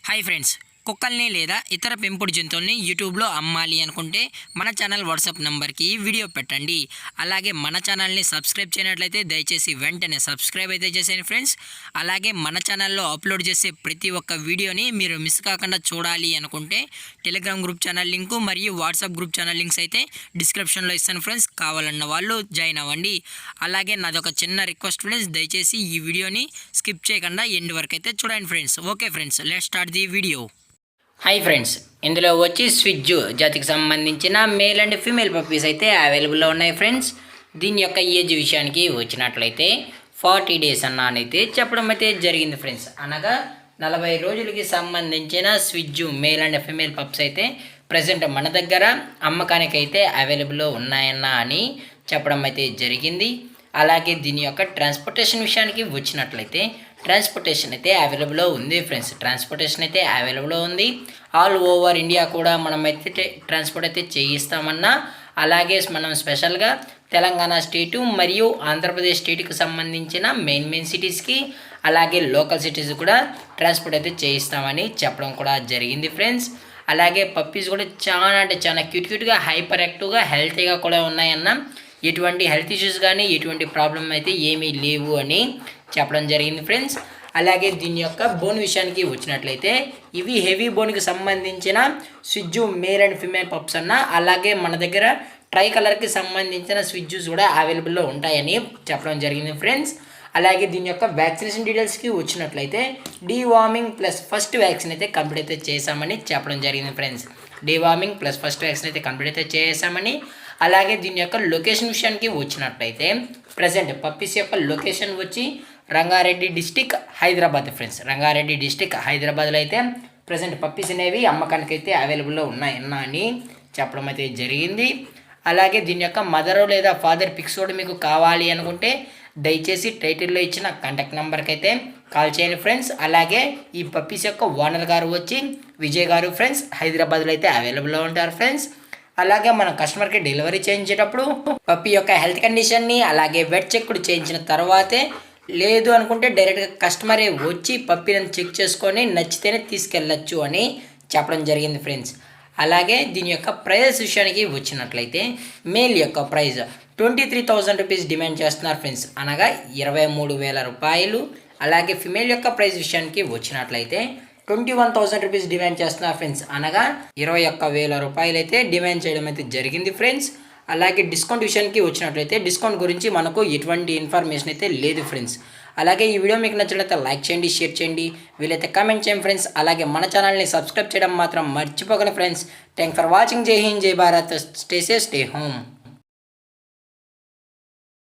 Hi friends, కుక్కల్ని లేదా ఇతర పెంపుడు జంతువుల్ని యూట్యూబ్లో అమ్మాలి అనుకుంటే మన ఛానల్ వాట్సాప్ నెంబర్కి వీడియో పెట్టండి. అలాగే మన ఛానల్ని సబ్స్క్రైబ్ చేయనట్లయితే దయచేసి వెంటనే సబ్స్క్రైబ్ అయితే చేసేయండి ఫ్రెండ్స్. అలాగే మన ఛానల్లో అప్లోడ్ చేసే ప్రతి ఒక్క వీడియోని మీరు మిస్ కాకుండా చూడాలి అనుకుంటే టెలిగ్రామ్ గ్రూప్ ఛానల్ లింకు మరియు వాట్సాప్ గ్రూప్ ఛానల్ లింక్స్ అయితే డిస్క్రిప్షన్లో ఇస్తాను ఫ్రెండ్స్. కావాలన్న వాళ్ళు జాయిన్ అవ్వండి. అలాగే నాదొక చిన్న రిక్వెస్ట్ ఫ్రెండ్స్, దయచేసి ఈ వీడియోని స్కిప్ చేయకుండా ఎండ్ వరకు అయితే చూడండి friends. Okay friends, let's start the video. Hi friends, ఇందులో వచ్చి స్విజ్జు జాతికి సంబంధించిన మేల్ అండ్ ఫీమేల్ పప్పీస్ అయితే అవైలబుల్లో ఉన్నాయి ఫ్రెండ్స్. దీని యొక్క ఏజ్ విషయానికి వచ్చినట్లయితే 40 days అయితే చెప్పడం అయితే జరిగింది ఫ్రెండ్స్. అనగా 40 రోజులకి సంబంధించిన స్విజ్జు మేల్ అండ్ ఫీమేల్ పప్స్ అయితే ప్రజెంట్ మన దగ్గర అమ్మకానికి అయితే అవైలబుల్లో ఉన్నాయన్నా అని చెప్పడం అయితే జరిగింది. అలాగే దీని యొక్క ట్రాన్స్పోర్టేషన్ విషయానికి వచ్చినట్లయితే ట్రాన్స్పోర్టేషన్ అయితే అవైలబుల్లో ఉంది ఫ్రెండ్స్. ట్రాన్స్పోర్టేషన్ అయితే అవైలబుల్లో ఉంది. ఆల్ ఓవర్ ఇండియా కూడా మనం అయితే ట్రాన్స్పోర్ట్ అయితే చేయిస్తామన్నా, అలాగే మనం స్పెషల్గా తెలంగాణ స్టేటు మరియు ఆంధ్రప్రదేశ్ స్టేట్కి సంబంధించిన మెయిన్ సిటీస్కి అలాగే లోకల్ సిటీస్ కూడా ట్రాన్స్పోర్ట్ అయితే చేయిస్తామని చెప్పడం కూడా జరిగింది ఫ్రెండ్స్. అలాగే పప్పీస్ కూడా చాలా అంటే చాలా క్యూట్గా హైపర్ యాక్టివ్గా హెల్తీగా కూడా ఉన్నాయన్న, ఎటువంటి హెల్త్ ఇష్యూస్ కానీ ఎటువంటి ప్రాబ్లం అయితే ఏమీ లేవు అని చెప్పడం జరిగింది ఫ్రెండ్స్. అలాగే దీని యొక్క బోన్ విషయానికి వచ్చినట్లయితే ఇవి హెవీ బోన్కి సంబంధించిన స్విజ్జు మేల్ అండ్ ఫీమేల్ పప్స్ అన్న, అలాగే మన దగ్గర ట్రై కలర్కి సంబంధించిన స్విజ్జుస్ కూడా అవైలబుల్లో ఉంటాయని చెప్పడం జరిగింది ఫ్రెండ్స్. అలాగే దీని యొక్క వ్యాక్సినేషన్ డీటెయిల్స్కి వచ్చినట్లయితే డీవార్మింగ్ ప్లస్ ఫస్ట్ వ్యాక్సిన్ అయితే కంప్లీట్ అయితే చేశామని చెప్పడం జరిగింది friends. Deworming plus first vaccine అయితే కంప్లీట్ అయితే చేసామని. అలాగే దీని యొక్క లొకేషన్ విషయానికి వచ్చినట్లయితే ప్రజెంట్ పప్పీస్ యొక్క లొకేషన్ వచ్చి Rangareddy district Hyderabad friends. Rangareddy district హైదరాబాద్లో అయితే ప్రజెంట్ పప్పీస్ అనేవి అమ్మకానికి అయితే అవైలబుల్లో ఉన్నాయన్నా అని చెప్పడం అయితే జరిగింది. అలాగే దీని యొక్క మదర్ లేదా ఫాదర్ పిక్స్ కూడా మీకు కావాలి అనుకుంటే దయచేసి టైటిల్లో ఇచ్చిన కాంటాక్ట్ నెంబర్కి అయితే కాల్ చేయండి ఫ్రెండ్స్. అలాగే ఈ పప్పీస్ యొక్క ఓనర్ గారు వచ్చి విజయ్ గారు ఫ్రెండ్స్, హైదరాబాద్లో అయితే అవైలబుల్లో ఉంటారు ఫ్రెండ్స్. అలాగే మన కస్టమర్కి డెలివరీ చేయించేటప్పుడు పప్పీ యొక్క హెల్త్ కండిషన్ని అలాగే వెట్ చెక్ కూడా చేయించిన తర్వాతే, లేదు అనుకుంటే డైరెక్ట్గా కస్టమరే వచ్చి పప్పీని చెక్ చేసుకొని నచ్చితేనే తీసుకెళ్ళచ్చు అని చెప్పడం జరిగింది ఫ్రెండ్స్. అలాగే దీని యొక్క ప్రైజెస్ విషయానికి వచ్చినట్లయితే మేల్ యొక్క ప్రైజ్ 23,000 రూపీస్ డిమాండ్ చేస్తున్నారు ఫ్రెండ్స్, అనగా 23,000 రూపాయలు. అలాగే ఫిమేల్ యొక్క ప్రైజ్ విషయానికి వచ్చినట్లయితే 21,000 రూపీస్ డిమాండ్ చేస్తున్నారు ఫ్రెండ్స్, అనగా 21,000 రూపాయలు అయితే డిమాండ్ చేయడం అయితే జరిగింది ఫ్రెండ్స్. అలాగే డిస్కౌంట్ విషయానికి వచ్చినట్లయితే డిస్కౌంట్ గురించి మనకు ఎటువంటి ఇన్ఫర్మేషన్ అయితే లేదు ఫ్రెండ్స్. అలాగే ఈ వీడియో మీకు నచ్చినట్లయితే లైక్ చేయండి, షేర్ చేయండి, వీలైతే కామెంట్ చేయండి ఫ్రెండ్స్. అలాగే మన ఛానల్ని సబ్స్క్రైబ్ చేయడం మాత్రం మర్చిపోకండి ఫ్రెండ్స్. Thank for watching. జై హింద్, జై Bharat, stay safe, stay home.